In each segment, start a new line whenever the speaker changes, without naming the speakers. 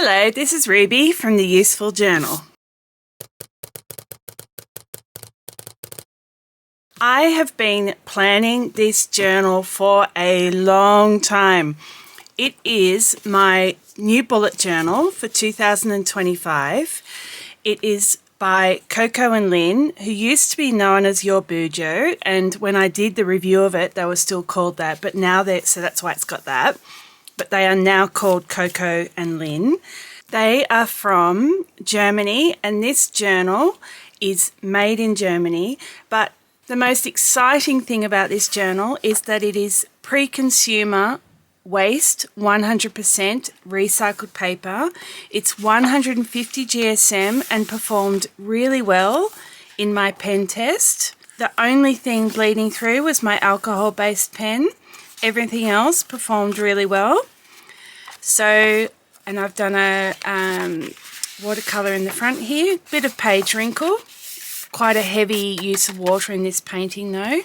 Hello, this is Ruby from the Useful Journal. I have been planning this journal for a long time. It is my new bullet journal for 2025. It is by Koko&Lynn, who used to be known as Your Bujo, and when I did the review of it, they were still called that, but now so that's why it's got that. But they are now called Koko&Lynn. They are from Germany, and this journal is made in Germany, but the most exciting thing about this journal is that it is pre-consumer waste, 100% recycled paper. It's 150 GSM and performed really well in my pen test. The only thing bleeding through was my alcohol-based pen. Everything else performed really well. So, and I've done a watercolour in the front here, bit of page wrinkle, quite a heavy use of water in this painting though.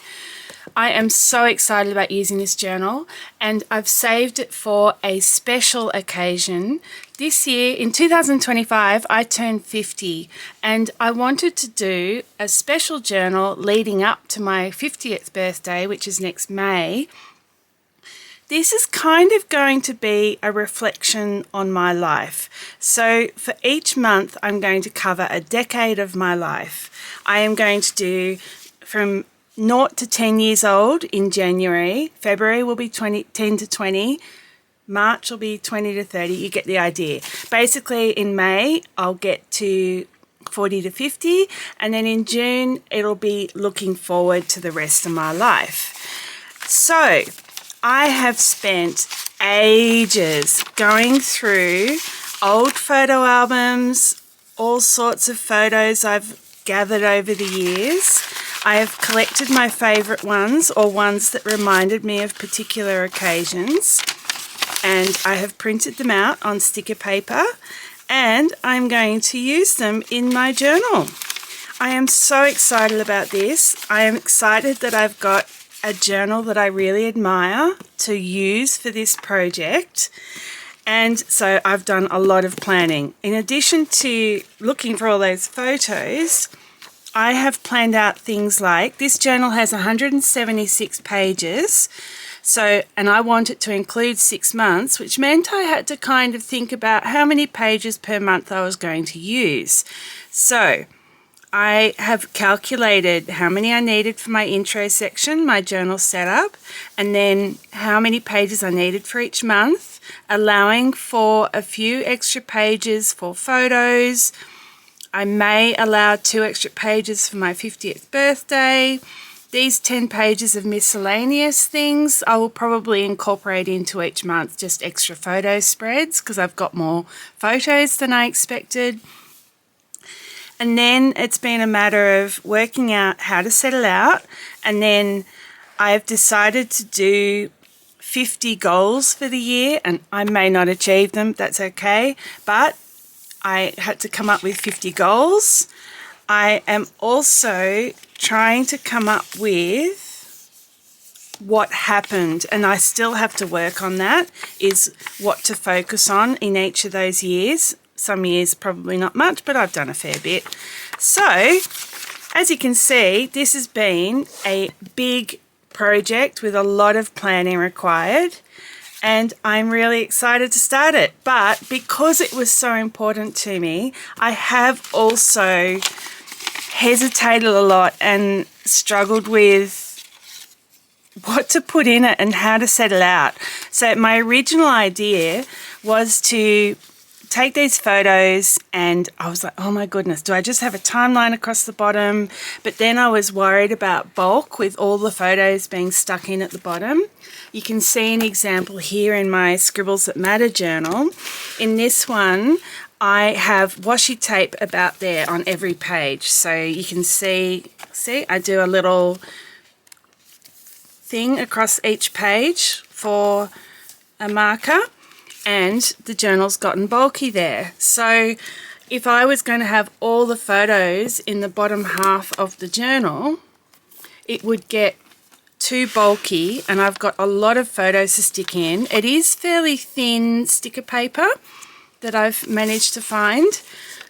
I am so excited about using this journal, and I've saved it for a special occasion. This year, in 2025, I turned 50, and I wanted to do a special journal leading up to my 50th birthday, which is next May. This is kind of going to be a reflection on my life. So for each month, I'm going to cover a decade of my life. I am going to do from 0 to 10 years old in January. February will be 10 to 20. March will be 20 to 30. You get the idea. Basically, in May, I'll get to 40 to 50. And then in June, it'll be looking forward to the rest of my life. So I have spent ages going through old photo albums, all sorts of photos I've gathered over the years. I have collected my favourite ones, or ones that reminded me of particular occasions, and I have printed them out on sticker paper, and I'm going to use them in my journal. I am so excited about this. I am excited that I've got a journal that I really admire to use for this project. And so I've done a lot of planning. In addition to looking for all those photos, I have planned out things like, this journal has 176 pages. So, and I want it to include 6 months, which meant I had to kind of think about how many pages per month I was going to use. So I have calculated how many I needed for my intro section, my journal setup, and then how many pages I needed for each month, allowing for a few extra pages for photos. I may allow 2 extra pages for my 50th birthday. These 10 pages of miscellaneous things I will probably incorporate into each month, just extra photo spreads because I've got more photos than I expected. And then it's been a matter of working out how to settle out, and then I've decided to do 50 goals for the year, and I may not achieve them, that's okay, but I had to come up with 50 goals. I am also trying to come up with what happened, and I still have to work on that, is what to focus on in each of those years. Some years probably not much, but I've done a fair bit. So, as you can see, this has been a big project with a lot of planning required, and I'm really excited to start it. But because it was so important to me, I have also hesitated a lot and struggled with what to put in it and how to set it out. So my original idea was to take these photos, and I was like, oh my goodness, do I just have a timeline across the bottom? But then I was worried about bulk with all the photos being stuck in at the bottom. You can see an example here in my Scribbles That Matter journal. In this one, I have washi tape about there on every page. So you can see I do a little thing across each page for a marker. And the journal's gotten bulky there. So if I was going to have all the photos in the bottom half of the journal, it would get too bulky, and I've got a lot of photos to stick in. It is fairly thin sticker paper, that I've managed to find,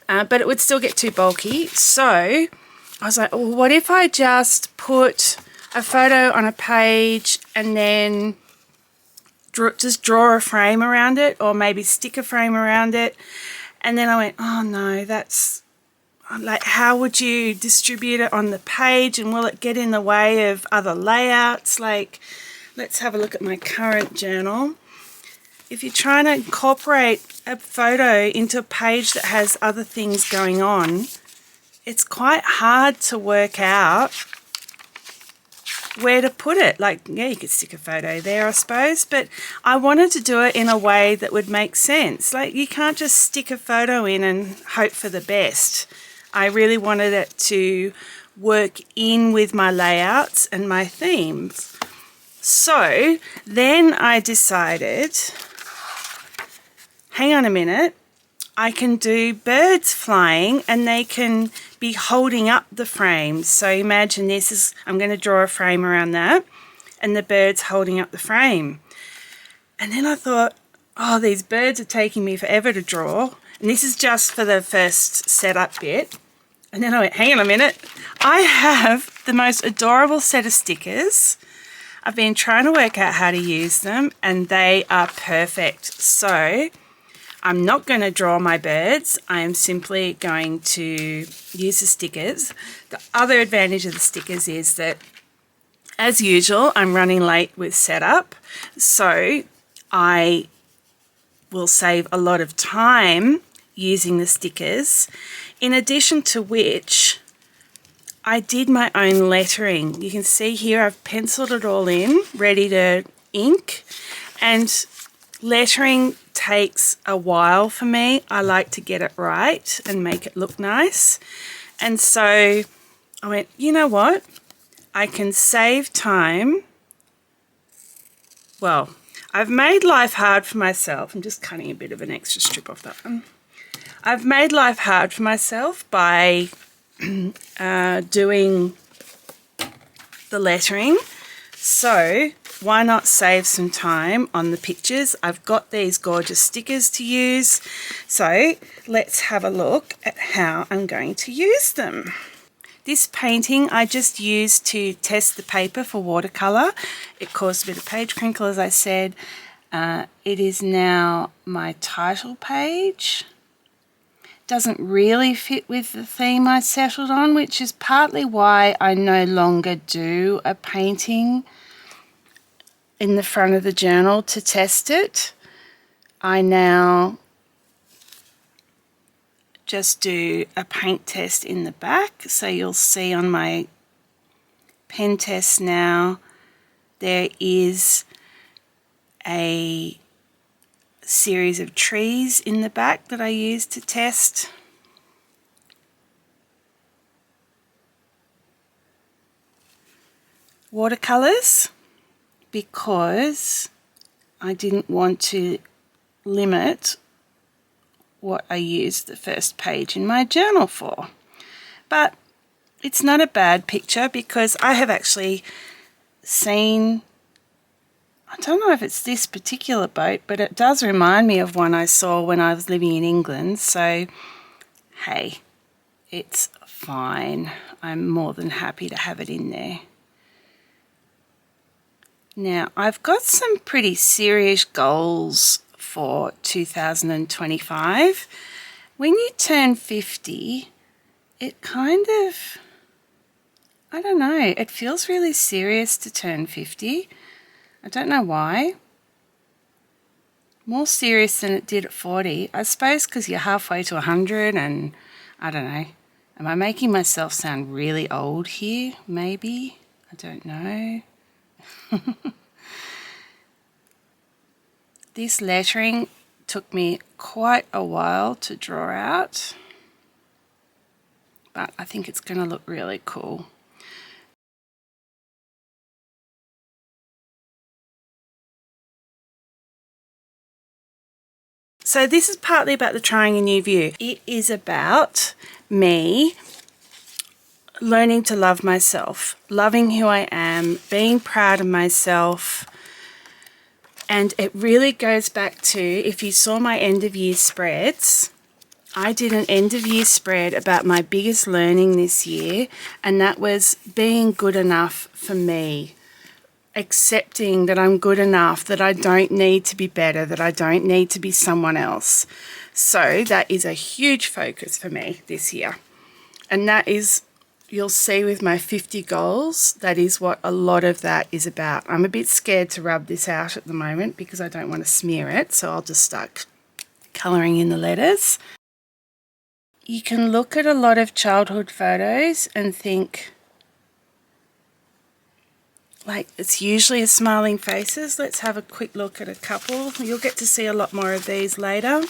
but it would still get too bulky. So I was like, well, what if I just put a photo on a page and then just draw a frame around it, or maybe stick a frame around it? And then I went, oh no, that's like, how would you distribute it on the page, and will it get in the way of other layouts? Like, let's have a look at my current journal. If you're trying to incorporate a photo into a page that has other things going on, it's quite hard to work out where to put it. Like, yeah, you could stick a photo there, I suppose, but I wanted to do it in a way that would make sense. Like, you can't just stick a photo in and hope for the best. I really wanted it to work in with my layouts and my themes. So then I decided, hang on a minute, I can do birds flying and they can be holding up the frames. So imagine this is, I'm going to draw a frame around that and the bird's holding up the frame. And then I thought, oh, these birds are taking me forever to draw. And this is just for the first setup bit. And then I went, hang on a minute, I have the most adorable set of stickers. I've been trying to work out how to use them and they are perfect. So I'm not going to draw my birds. I am simply going to use the stickers. The other advantage of the stickers is that, as usual, I'm running late with setup. So I will save a lot of time using the stickers, in addition to which I did my own lettering. You can see here I've penciled it all in, ready to ink, and lettering takes a while for me. I like to get it right and make it look nice. And so I went, you know what? I can save time. Well, I've made life hard for myself. I'm just cutting a bit of an extra strip off that one. I've made life hard for myself by doing the lettering. So why not save some time on the pictures? I've got these gorgeous stickers to use. So let's have a look at how I'm going to use them. This painting I just used to test the paper for watercolour. It caused a bit of page crinkle, as I said. It is now my title page. Doesn't really fit with the theme I settled on, which is partly why I no longer do a painting in the front of the journal to test it. I now just do a paint test in the back. So you'll see on my pen test now there is a series of trees in the back that I use to test. Watercolours, because I didn't want to limit what I used the first page in my journal for. But it's not a bad picture, because I have actually seen, I don't know if it's this particular boat, but it does remind me of one I saw when I was living in England. So, hey, it's fine. I'm more than happy to have it in there. Now, I've got some pretty serious goals for 2025. When you turn 50, it kind of, I don't know, it feels really serious to turn 50. I don't know why. More serious than it did at 40. I suppose because you're halfway to 100 and I don't know. Am I making myself sound really old here? Maybe. I don't know. This lettering took me quite a while to draw out, but I think it's going to look really cool. So this is partly about the trying a new view. It is about me learning to love myself, loving who I am, being proud of myself, And it really goes back to, if you saw my end of year spreads, I did an end of year spread about my biggest learning this year, and that was being good enough for me. Accepting that I'm good enough, that I don't need to be better, that I don't need to be someone else. So that is a huge focus for me this year. And that is, you'll see with my 50 goals, that is what a lot of that is about. I'm a bit scared to rub this out at the moment because I don't want to smear it, so I'll just start colouring in the letters. You can look at a lot of childhood photos and think, like, it's usually a smiling faces. Let's have a quick look at a couple. You'll get to see a lot more of these later.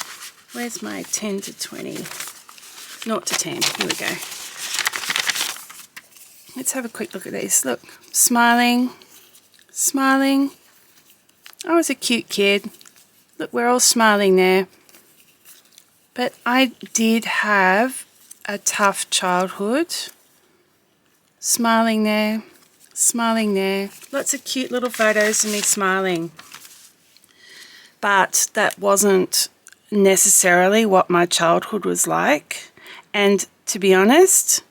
Where's my 10 to 20? 0 to 10. Here we go. Let's have a quick look at these. Look, smiling, smiling. I was a cute kid. Look, we're all smiling there. But I did have a tough childhood. Smiling there. Smiling there. Lots of cute little photos of me smiling. But that wasn't necessarily what my childhood was like. And to be honest,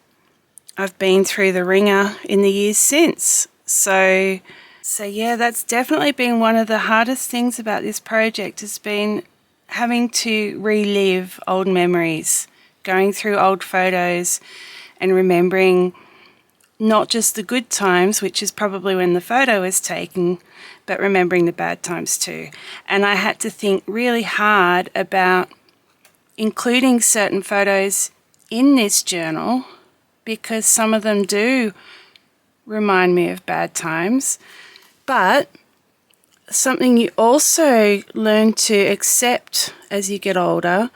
I've been through the ringer in the years since. So yeah, that's definitely been one of the hardest things about this project, has been having to relive old memories, going through old photos and remembering not just the good times, which is probably when the photo was taken, but remembering the bad times too. And I had to think really hard about including certain photos in this journal because some of them do remind me of bad times. But something you also learn to accept as you get older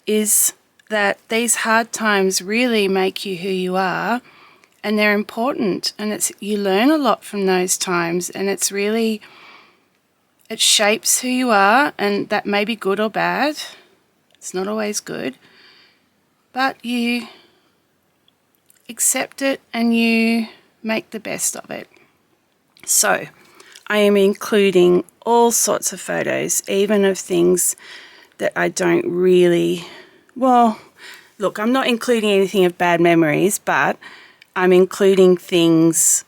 is that these hard times really make you who you are. And they're important, and you learn a lot from those times, and it shapes who you are, and that may be good or bad. It's not always good, but you accept it and you make the best of it. So I am including all sorts of photos, even of things that I don't really, well, look, I'm not including anything of bad memories, but I'm including things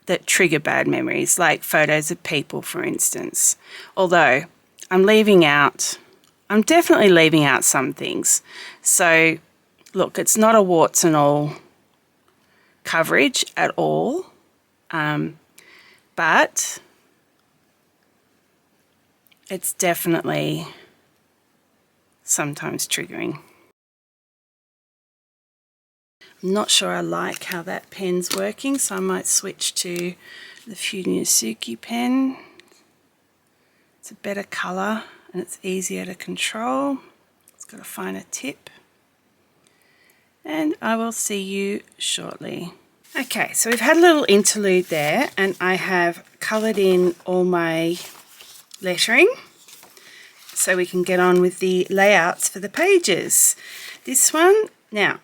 that trigger bad memories, like photos of people, for instance. Although I'm definitely leaving out some things. So look, it's not a warts and all coverage at all, but it's definitely sometimes triggering. I'm not sure I like how that pen's working, so I might switch to the Funisuki pen. It's a better colour and it's easier to control. It's got a finer tip. And I will see you shortly. Okay, so we've had a little interlude there, and I have coloured in all my lettering so we can get on with the layouts for the pages. This one, now,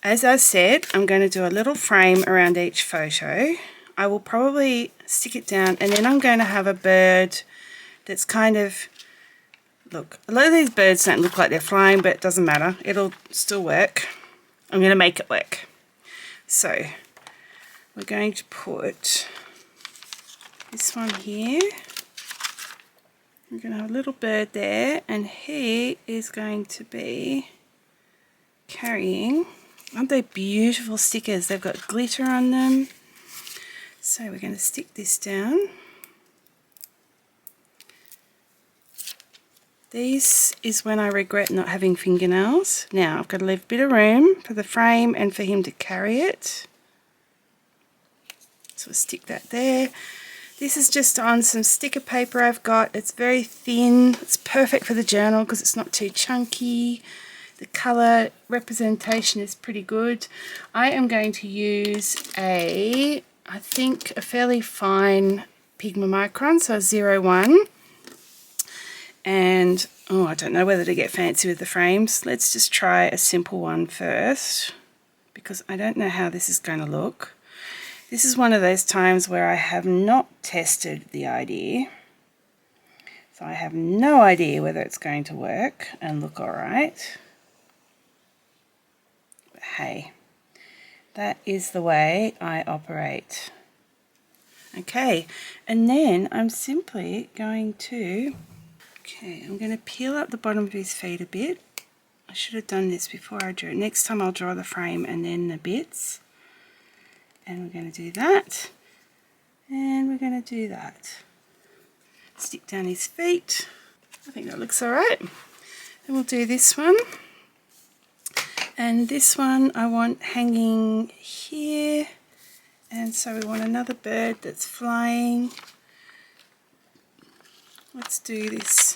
as I said, I'm going to do a little frame around each photo. I will probably stick it down, and then I'm going to have a bird that's kind of, look, a lot of these birds don't look like they're flying, but it doesn't matter. It'll still work. I'm going to make it work. So we're going to put this one here. We're going to have a little bird there, and he is going to be carrying, aren't they beautiful stickers? They've got glitter on them. So we're going to stick this down. This is when I regret not having fingernails. Now I've got to leave a bit of room for the frame and for him to carry it. So we'll stick that there. This is just on some sticker paper I've got. It's very thin. It's perfect for the journal because it's not too chunky. The colour representation is pretty good. I am going to use I think a fairly fine Pigma Micron, so 01. And, oh, I don't know whether to get fancy with the frames. Let's just try a simple one first, because I don't know how this is going to look. This is one of those times where I have not tested the idea. So I have no idea whether it's going to work and look all right. But hey, that is the way I operate. Okay, and then I'm simply going to, I'm going to peel up the bottom of his feet a bit. I should have done this before I drew it. Next time I'll draw the frame and then the bits. And we're going to do that. And we're going to do that. Stick down his feet. I think that looks all right. Then we'll do this one. And this one I want hanging here. And so we want another bird that's flying. Let's do this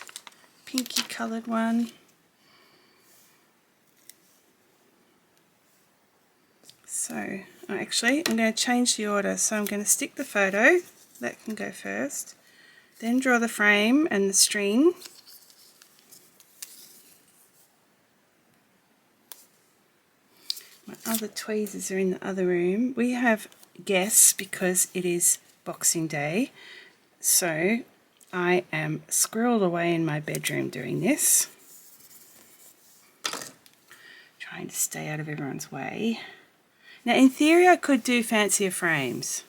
pinky coloured one. So, actually, I'm going to change the order. So I'm going to stick the photo, that can go first, then draw the frame and the string. My other tweezers are in the other room. We have guests because it is Boxing Day. So I am squirreled away in my bedroom doing this. Trying to stay out of everyone's way. Now in theory I could do fancier frames.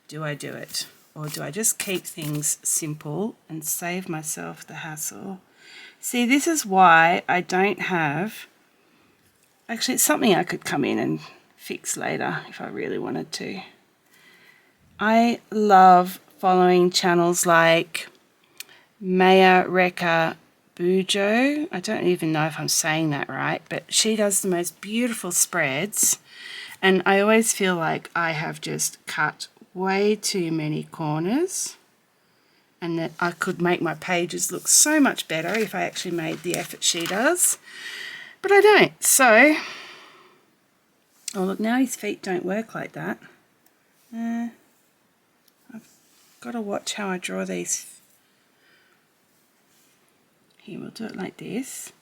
Do I do it? Or do I just keep things simple and save myself the hassle? See, this is why I don't have... Actually, it's something I could come in and fix later if I really wanted to. I love following channels like Maya Reka Bujo. I don't even know if I'm saying that right, but she does the most beautiful spreads. And I always feel like I have just cut way too many corners and that I could make my pages look so much better if I actually made the effort she does. But I don't. So, oh look, now his feet don't work like that. I've got to watch how I draw these. Here, we'll do it like this,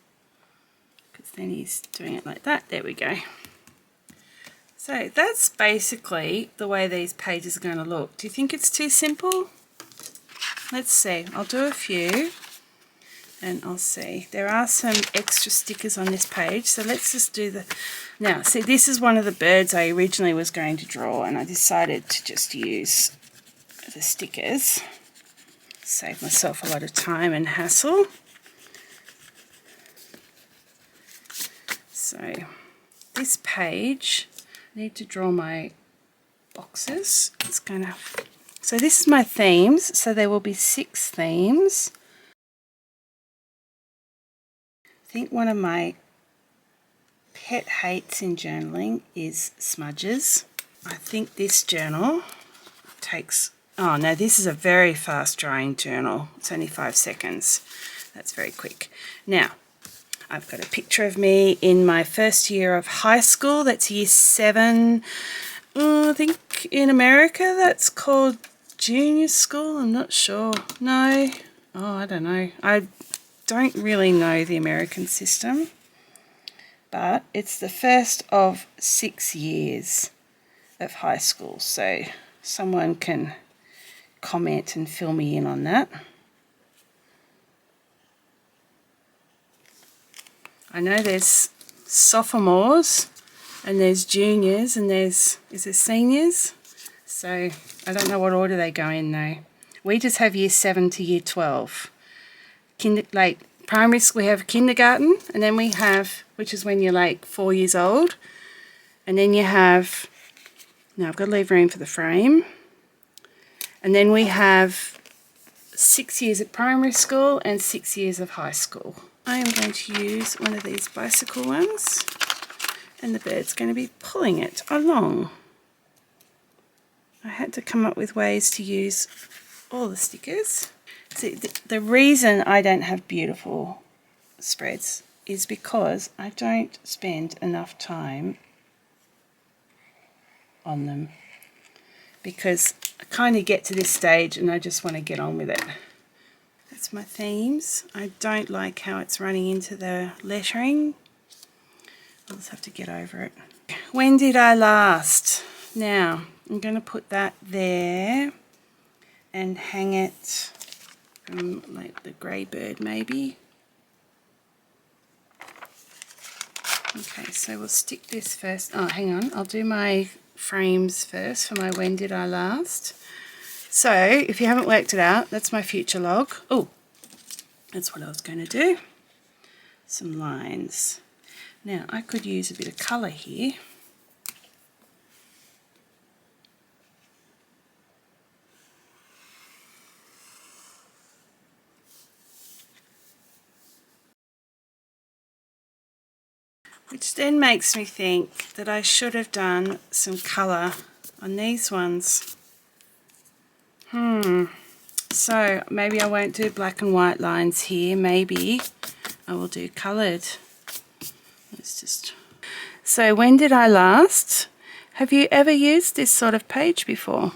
because then he's doing it like that. There we go. So that's basically the way these pages are going to look. Do you think it's too simple? Let's see. I'll do a few and I'll see. There are some extra stickers on this page, so let's just do the... Now, see, this is one of the birds I originally was going to draw, and I decided to just use the stickers. Save myself a lot of time and hassle. So this page... need to draw my boxes. It's gonna... So this is my themes, so there will be 6 themes. I think one of my pet hates in journaling is smudges. I think this journal takes... Oh no, this is a very fast drying journal. It's only 5 seconds. That's very quick. Now, I've got a picture of me in my first year of high school. That's year 7. I think in America that's called junior school. I'm not sure. No. Oh, I don't know. I don't really know the American system. But it's the first of 6 years of high school. So someone can comment and fill me in on that. I know there's sophomores and there's juniors and is there seniors? So I don't know what order they go in though. We just have year 7 to year 12. Like primary school, we have kindergarten, and then we have, which is when you're like 4 years old, and then you have, now I've got to leave room for the frame, and then we have 6 years at primary school and 6 years of high school. I am going to use one of these bicycle ones, and the bird's going to be pulling it along. I had to come up with ways to use all the stickers. See, the reason I don't have beautiful spreads is because I don't spend enough time on them, because I kind of get to this stage and I just want to get on with it. That's my themes. I don't like how it's running into the lettering. I'll just have to get over it. When did I last? Now, I'm going to put that there and hang it like the grey bird maybe. Okay, so we'll stick this first. Oh, hang on, I'll do my frames first for my When Did I Last. So if you haven't worked it out, that's my future log. Oh, that's what I was going to do. Some lines. Now I could use a bit of colour here. Which then makes me think that I should have done some colour on these ones. So maybe I won't do black and white lines here. Maybe I will do coloured. Let's just... So When Did I Last? Have you ever used this sort of page before?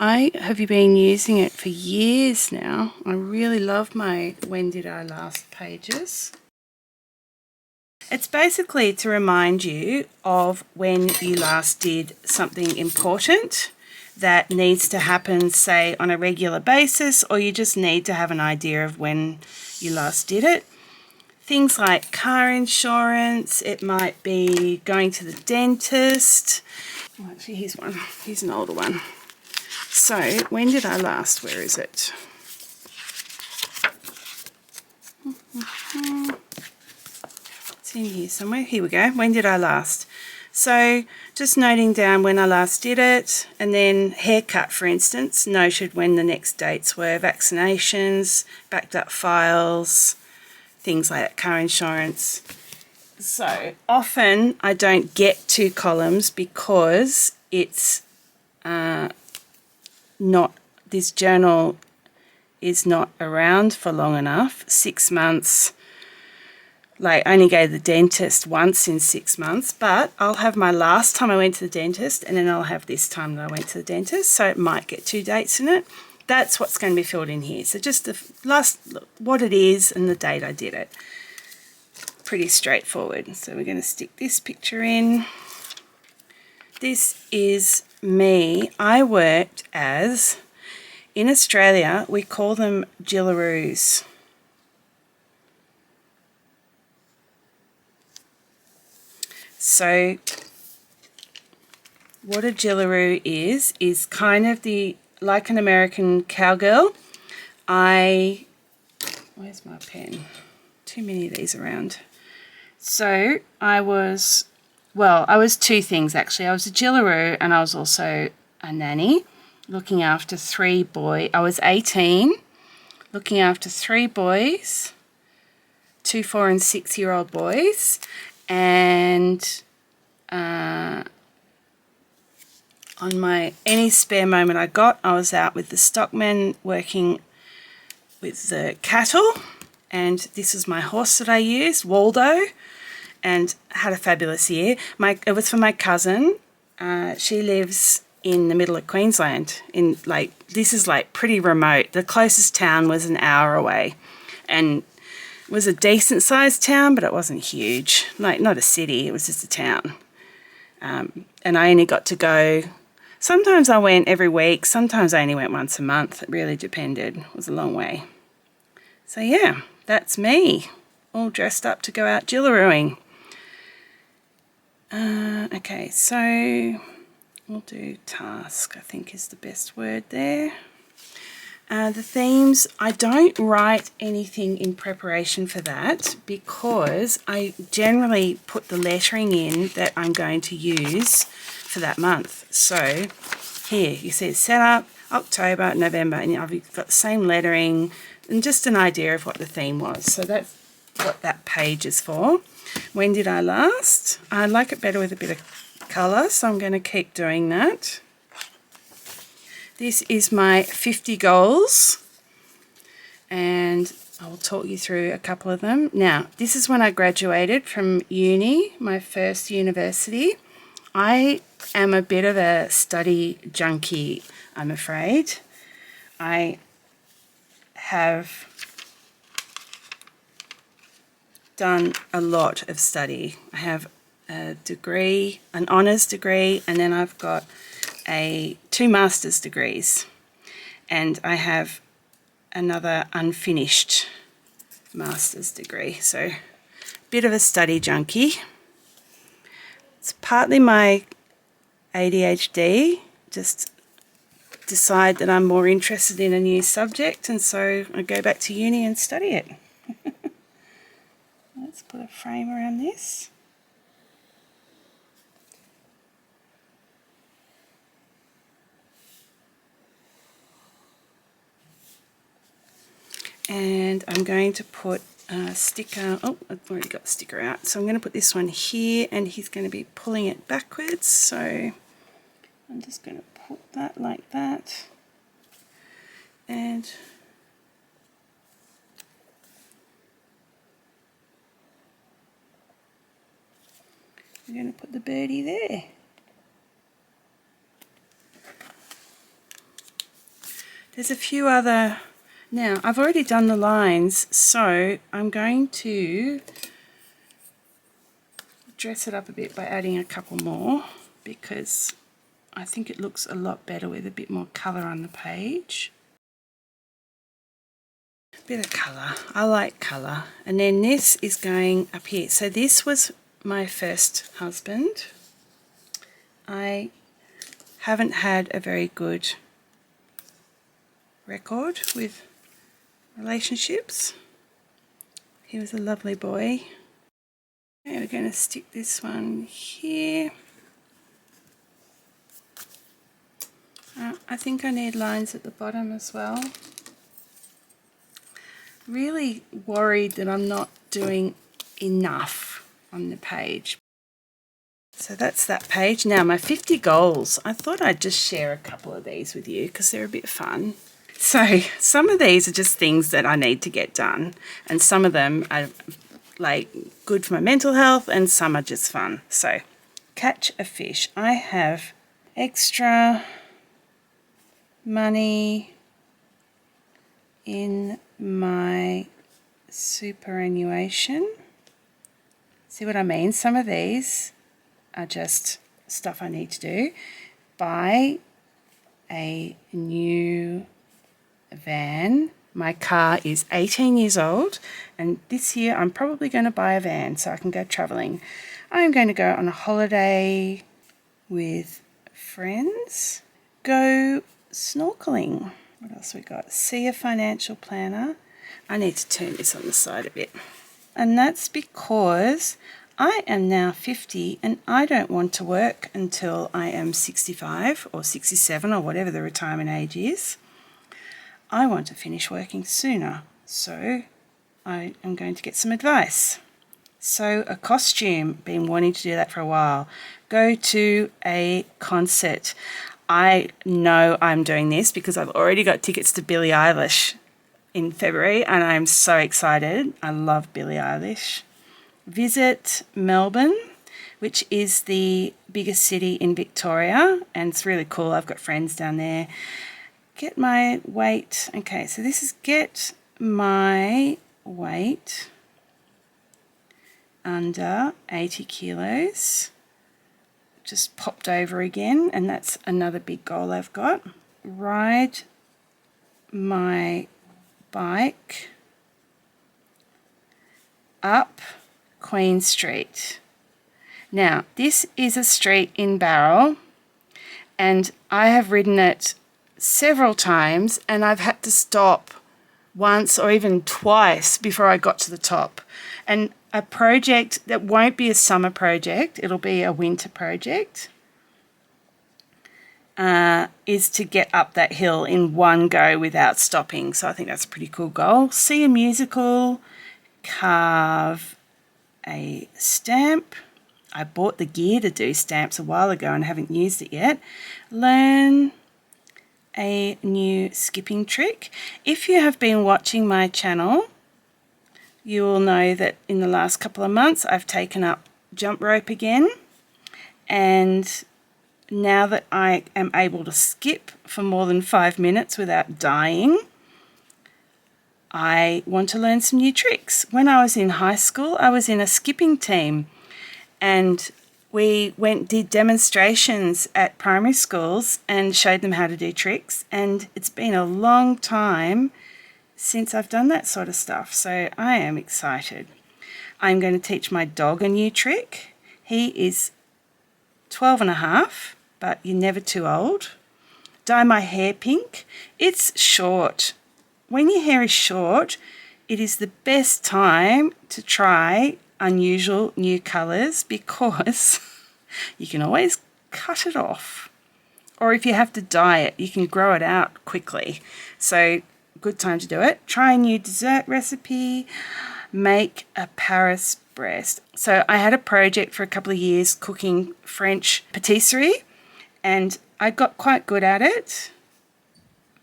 I have been using it for years now. I really love my When Did I Last pages. It's basically to remind you of when you last did something important that needs to happen, say, on a regular basis, or you just need to have an idea of when you last did it. Things like car insurance, it might be going to the dentist. Oh, actually, here's one. Here's an older one. So, when did I last? Where is it? It's in here somewhere. Here we go. When did I last? So just noting down when I last did it, and then haircut, for instance, noted when the next dates were, vaccinations, backed up files, things like that, car insurance. So often I don't get 2 columns because it's not, this journal is not around for long enough. 6 months. Like, I only go to the dentist once in 6 months, but I'll have my last time I went to the dentist, and then I'll have this time that I went to the dentist, so it might get 2 dates in it. That's what's going to be filled in here. So just the last, what it is and the date I did it. Pretty straightforward. So we're going to stick this picture in. This is me. I worked as, in Australia, we call them gillaroos. So what a gillaroo is kind of like an American cowgirl. Where's my pen? Too many of these around. So I was 2 things actually. I was a gillaroo and I was also a nanny, looking after 3 boys. I was 18, looking after 3 boys, 2, 4 and 6-year-old boys. And on any spare moment I got, I was out with the stockmen working with the cattle, and this is my horse that I used, Waldo, and had a fabulous year. It was for my cousin. She lives in the middle of Queensland. This is like pretty remote. The closest town was an hour away, and it was a decent sized town, but it wasn't huge. Like, not a city, it was just a town. And I only got to go, sometimes I went every week, sometimes I only went once a month. It really depended. It was a long way. So yeah, that's me, all dressed up to go out gillarooing. Okay, so we'll do task, I think is the best word there. The themes, I don't write anything in preparation for that because I generally put the lettering in that I'm going to use for that month. So here you see setup, October, November, and I've got the same lettering and just an idea of what the theme was. So that's what that page is for. When did I last? I like it better with a bit of colour, so I'm going to keep doing that. This is my 50 goals, and I will talk you through a couple of them. Now, this is when I graduated from uni, my first university. I am a bit of a study junkie, I'm afraid. I have done a lot of study. I have a degree, an honours degree, and then I've got 2 master's degrees, and I have another unfinished master's degree. So bit of a study junkie. It's partly my ADHD, just decide that I'm more interested in a new subject, and so I go back to uni and study it. Let's put a frame around this. And I'm going to put a sticker. Oh, I've already got the sticker out. So I'm going to put this one here, and he's going to be pulling it backwards. So I'm just going to put that like that. And I'm going to put the birdie there. There's a few other. Now, I've already done the lines, so I'm going to dress it up a bit by adding a couple more, because I think it looks a lot better with a bit more colour on the page. Bit of colour. I like colour. And then this is going up here. So this was my first husband. I haven't had a very good record with relationships. He was a lovely boy. Okay, we're going to stick this one here. I think I need lines at the bottom as well. Really worried that I'm not doing enough on the page. So that's that page. Now my 50 goals. I thought I'd just share a couple of these with you because they're a bit fun. So some of these are just things that I need to get done, and some of them are like good for my mental health, and some are just fun. So catch a fish. I have extra money in my superannuation. See what I mean? Some of these are just stuff I need to do. Buy a new van. My car is 18 years old, and this year I'm probably going to buy a van so I can go travelling. I'm going to go on a holiday with friends. Go snorkeling. What else we got? See a financial planner. I need to turn this on the side a bit. And that's because I am now 50 and I don't want to work until I am 65 or 67 or whatever the retirement age is. I want to finish working sooner, so I am going to get some advice. Sew a costume, been wanting to do that for a while. Go to a concert. I know I'm doing this because I've already got tickets to Billie Eilish in February, and I'm so excited. I love Billie Eilish. Visit Melbourne, which is the biggest city in Victoria, and it's really cool. I've got friends down there. Get my weight. Okay, so this is get my weight under 80 kilos. Just popped over again, and that's another big goal I've got. Ride my bike up Queen Street. Now, this is a street in Barrel, and I have ridden it several times, and I've had to stop once or even twice before I got to the top. And a project that won't be a summer project, it'll be a winter project, is to get up that hill in one go without stopping. So I think that's a pretty cool goal. See a musical, carve a stamp. I bought the gear to do stamps a while ago and haven't used it yet. Learn a new skipping trick. If you have been watching my channel, you will know that in the last couple of months I've taken up jump rope again, and now that I am able to skip for more than 5 minutes without dying, I want to learn some new tricks. When I was in high school, I was in a skipping team, and we did demonstrations at primary schools and showed them how to do tricks, and it's been a long time since I've done that sort of stuff, so I am excited. I'm going to teach my dog a new trick. He is 12 and a half, but you're never too old. Dye my hair pink. It's short. When your hair is short, it is the best time to try unusual new colours because you can always cut it off. Or if you have to dye it, you can grow it out quickly. So, good time to do it. Try a new dessert recipe. Make a Paris breast. So I had a project for a couple of years cooking French patisserie, and I got quite good at it,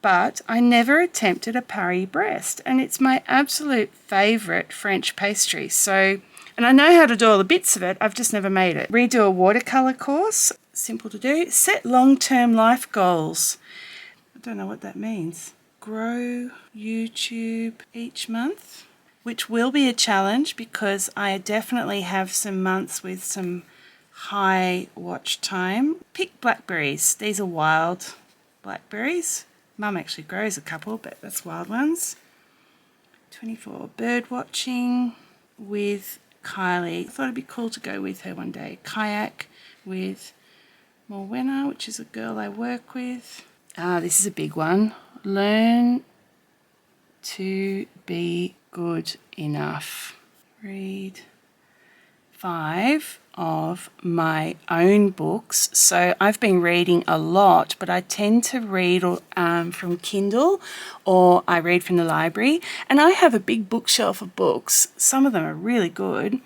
but I never attempted a Paris breast, and it's my absolute favourite French pastry. So, and I know how to do all the bits of it, I've just never made it. Redo a watercolour course, simple to do. Set long-term life goals. I don't know what that means. Grow YouTube each month, which will be a challenge because I definitely have some months with some high watch time. Pick blackberries. These are wild blackberries. Mum actually grows a couple, but that's wild ones. 24 bird watching with Kylie. I thought it'd be cool to go with her one day. Kayak with Morwenna, which is a girl I work with. This is a big one. Learn to be good enough. Read 5 of my own books. So I've been reading a lot, but I tend to read from Kindle or I read from the library. And I have a big bookshelf of books. Some of them are really good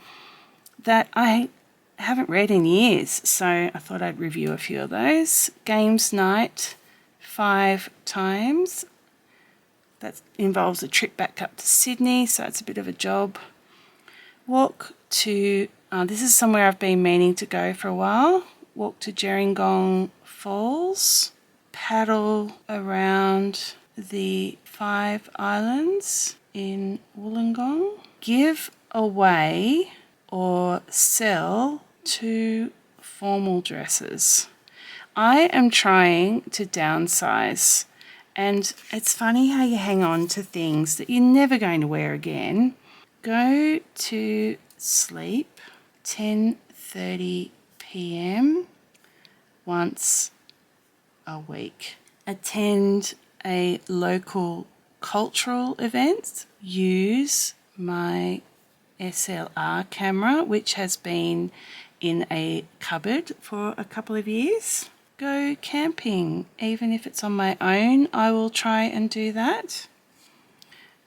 that I haven't read in years. So I thought I'd review a few of those. Games night 5 times. That involves a trip back up to Sydney, so it's a bit of a job. Walk to, this is somewhere I've been meaning to go for a while. Walk to Gerringong Falls. Paddle around the 5 islands in Wollongong. Give away or sell 2 formal dresses. I am trying to downsize. And it's funny how you hang on to things that you're never going to wear again. Go to sleep 10:30 p.m. once a week. Attend a local cultural event. Use my SLR camera, which has been in a cupboard for a couple of years. Go camping, even if it's on my own, I will try and do that.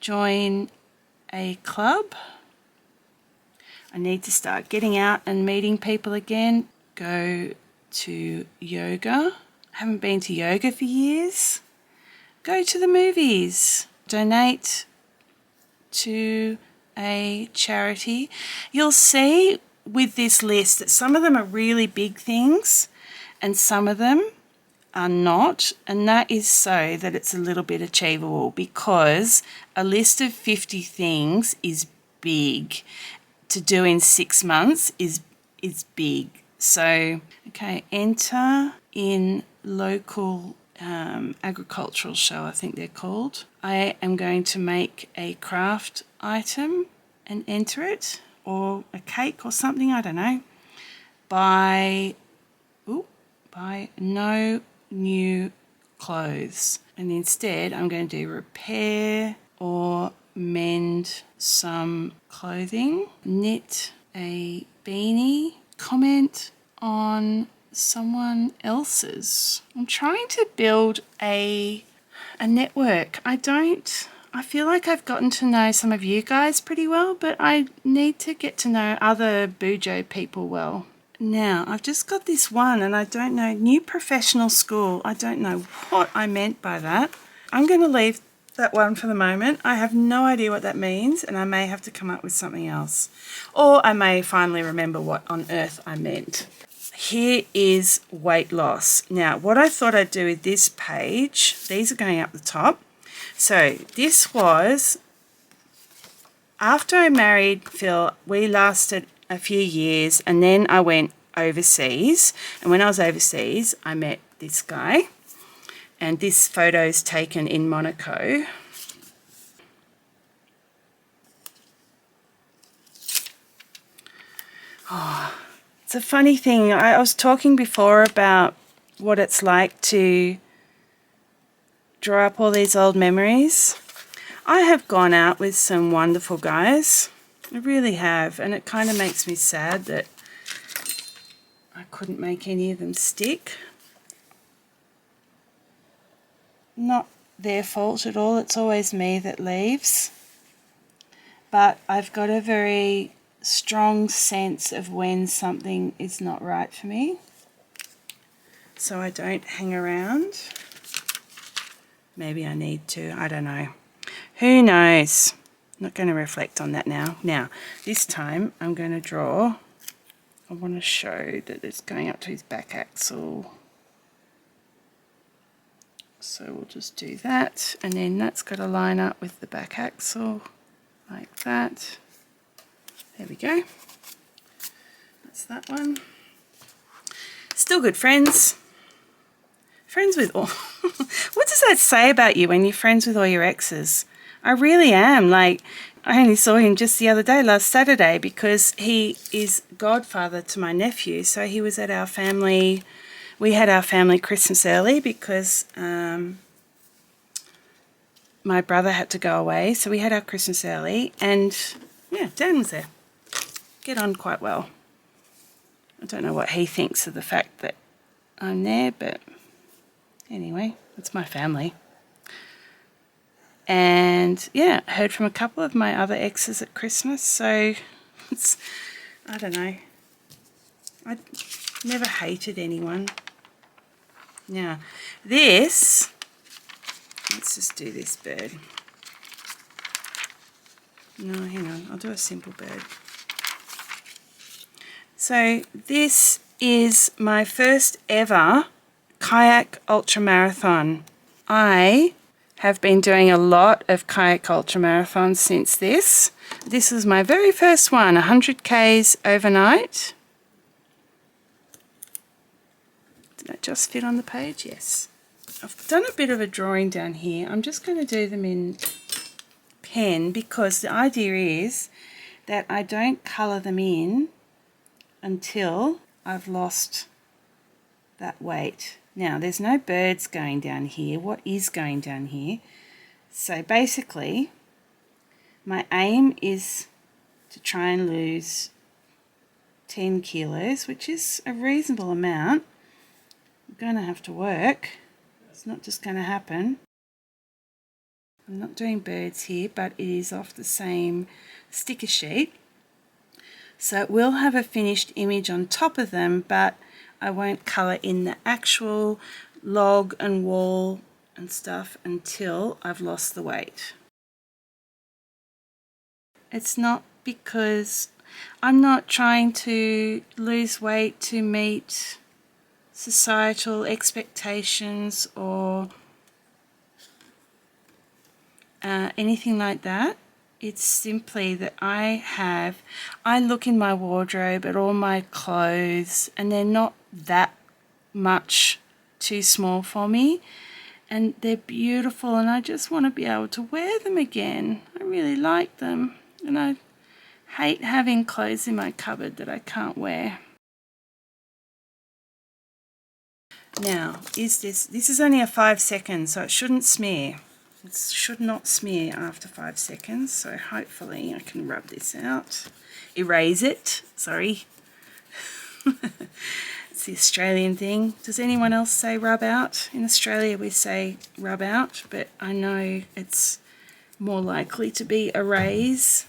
Join a club. I need to start getting out and meeting people again. Go to yoga. I haven't been to yoga for years. Go to the movies. Donate to a charity. You'll see with this list that some of them are really big things and some of them are not, and that is so that it's a little bit achievable, because a list of 50 things is big. To do in 6 months is big. So, okay, enter in local agricultural show, I think they're called. I am going to make a craft item and enter it, or a cake or something, I don't know. Buy no new clothes, and instead I'm going to do repair or mend some clothing. Knit a beanie. Comment on someone else's. I'm trying to build a network. I feel like I've gotten to know some of you guys pretty well, but I need to get to know other Bujo people well. Now, I've just got this one and I don't know, new professional school. I don't know what I meant by that. I'm going to leave that one for the moment. I have no idea what that means, and I may have to come up with something else. Or I may finally remember what on earth I meant. Here is weight loss. Now, what I thought I'd do with this page, these are going up the top. So this was, after I married Phil, we lasted a few years, and then I went overseas, and when I was overseas I met this guy, and this photo's taken in Monaco. It's a funny thing. I was talking before about what it's like to draw up all these old memories. I have gone out with some wonderful guys. I really have. And it kind of makes me sad that I couldn't make any of them stick. Not their fault at all. It's always me that leaves. But I've got a very strong sense of when something is not right for me. So I don't hang around. Maybe I need to. I don't know. Who knows? I'm not going to reflect on that now. Now, this time I'm going to draw. I want to show that it's going up to his back axle. So we'll just do that. And then that's got to line up with the back axle like that. There we go. That's that one. Still good friends. Friends with all... What does that say about you when you're friends with all your exes? I really am. Like, I only saw him just the other day, last Saturday, because he is godfather to my nephew. So he was at our family... We had our family Christmas early because my brother had to go away. So we had our Christmas early. And, yeah, Dan was there. Get on quite well. I don't know what he thinks of the fact that I'm there, but anyway, it's my family. And yeah, I heard from a couple of my other exes at Christmas, so it's, I don't know. I never hated anyone. Now, this, let's just do this bird. No, hang on, I'll do a simple bird. So this is my first ever kayak ultramarathon. I have been doing a lot of kayak ultramarathons since this. This was my very first one, 100 Ks overnight. Did that just fit on the page? Yes. I've done a bit of a drawing down here. I'm just going to do them in pen because the idea is that I don't colour them in until I've lost that weight. Now, there's no birds going down here. What is going down here? So basically, my aim is to try and lose 10 kilos, which is a reasonable amount. I'm going to have to work. It's not just going to happen. I'm not doing birds here, but it is off the same sticker sheet. So it will have a finished image on top of them, but I won't colour in the actual log and wall and stuff until I've lost the weight. It's not because I'm not trying to lose weight to meet societal expectations or anything like that. It's simply that I look in my wardrobe at all my clothes and they're not that much too small for me and they're beautiful and I just want to be able to wear them again. I really like them and I hate having clothes in my cupboard that I can't wear. Now, this is only a 5 seconds, so it shouldn't smear. It should not smear after 5 seconds, so hopefully I can rub this out. Erase it, sorry. It's the Australian thing. Does anyone else say rub out? In Australia we say rub out, but I know it's more likely to be erase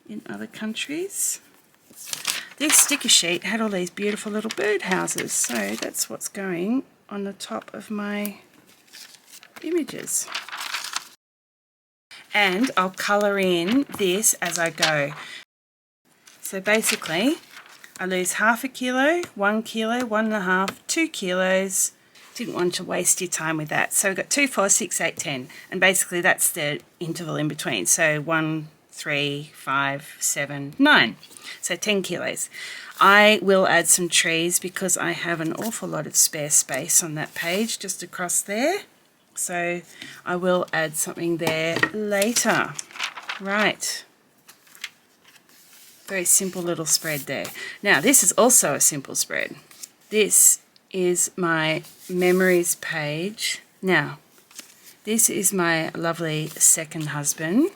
in other countries. This sticker sheet had all these beautiful little bird houses, so that's what's going on the top of my images. And I'll colour in this as I go. So basically, I lose half a kilo, 1 kilo, 1.5, 2 kilos. Didn't want to waste your time with that. So we've got 2, 4, 6, 8, 10. And basically that's the interval in between. So 1, 3, 5, 7, 9. So 10 kilos. I will add some trees because I have an awful lot of spare space on that page just across there. So I will add something there later. Right. Very simple little spread there. Now, this is also a simple spread. This is my memories page. Now, this is my lovely second husband.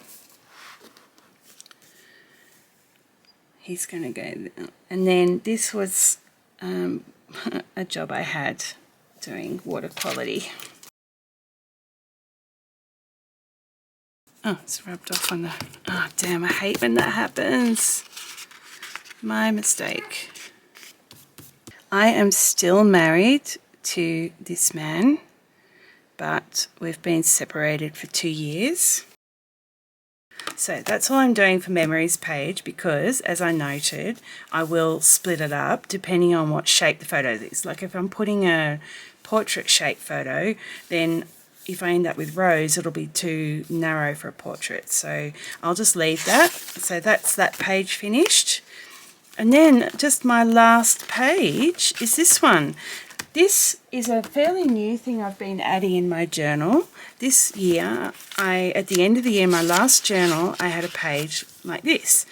He's going to go there. And then this was a job I had doing water quality. Oh, it's rubbed off on the... Oh, damn, I hate when that happens. My mistake. I am still married to this man, but we've been separated for 2 years. So that's all I'm doing for memories page because, as I noted, I will split it up depending on what shape the photo is. Like if I'm putting a portrait shape photo, then if I end up with rows, it'll be too narrow for a portrait. So I'll just leave that. So that's that page finished. And then just my last page is this one. This is a fairly new thing I've been adding in my journal. This year, at the end of the year, my last journal, I had a page like this.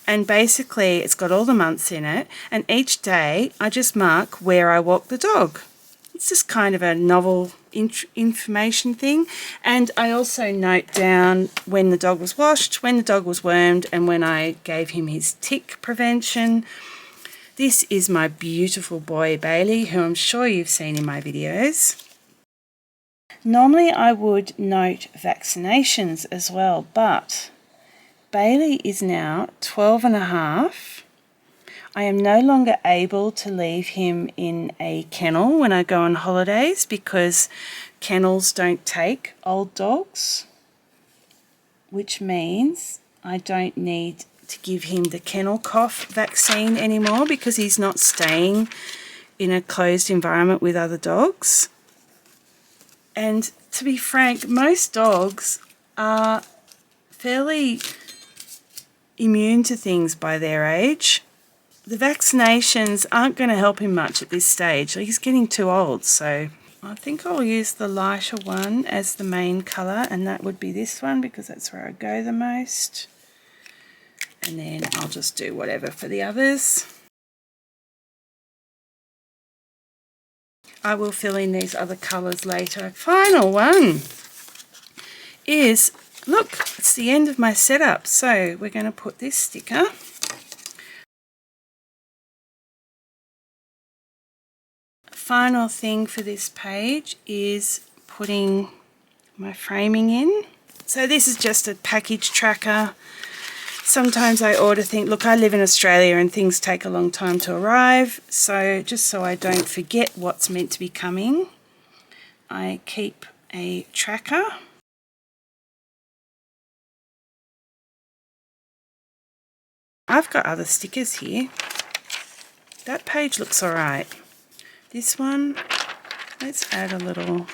And basically, it's got all the months in it. And each day, I just mark where I walk the dog. It's just kind of a novel information thing. And I also note down when the dog was washed, when the dog was wormed, and when I gave him his tick prevention. This is my beautiful boy, Bailey, who I'm sure you've seen in my videos. Normally I would note vaccinations as well, but Bailey is now 12 and a half. I am no longer able to leave him in a kennel when I go on holidays because kennels don't take old dogs, which means I don't need to give him the kennel cough vaccine anymore because he's not staying in a closed environment with other dogs. And to be frank, most dogs are fairly immune to things by their age. The vaccinations aren't going to help him much at this stage. He's getting too old, so I think I'll use the lighter one as the main colour, and that would be this one because that's where I go the most. And then I'll just do whatever for the others. I will fill in these other colours later. Final one is, look, it's the end of my setup. So we're going to put this sticker. Final thing for this page is putting my framing in. So this is just a package tracker. Sometimes I order things. Look, I live in Australia and things take a long time to arrive. So just so I don't forget what's meant to be coming, I keep a tracker. I've got other stickers here. That page looks all right. This one, let's add a little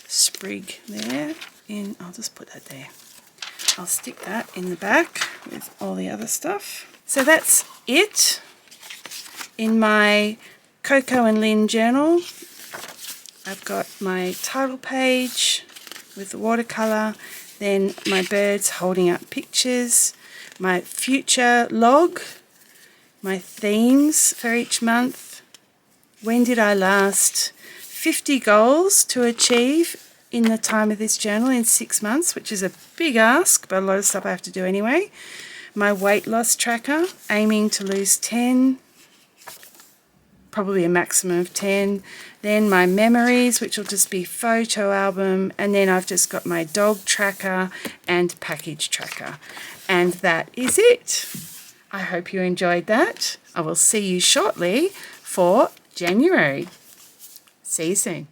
sprig there. I'll just put that there. I'll stick that in the back with all the other stuff. So that's it in my koko&lynn journal. I've got my title page with the watercolour, then my birds holding up pictures, my future log, my themes for each month. When did I last? 50 goals to achieve in the time of this journal in 6 months, which is a big ask, but a lot of stuff I have to do anyway. My weight loss tracker, aiming to lose 10, probably a maximum of 10. Then my memories, which will just be photo album. And then I've just got my dog tracker and package tracker. And that is it. I hope you enjoyed that. I will see you shortly for January. See you soon.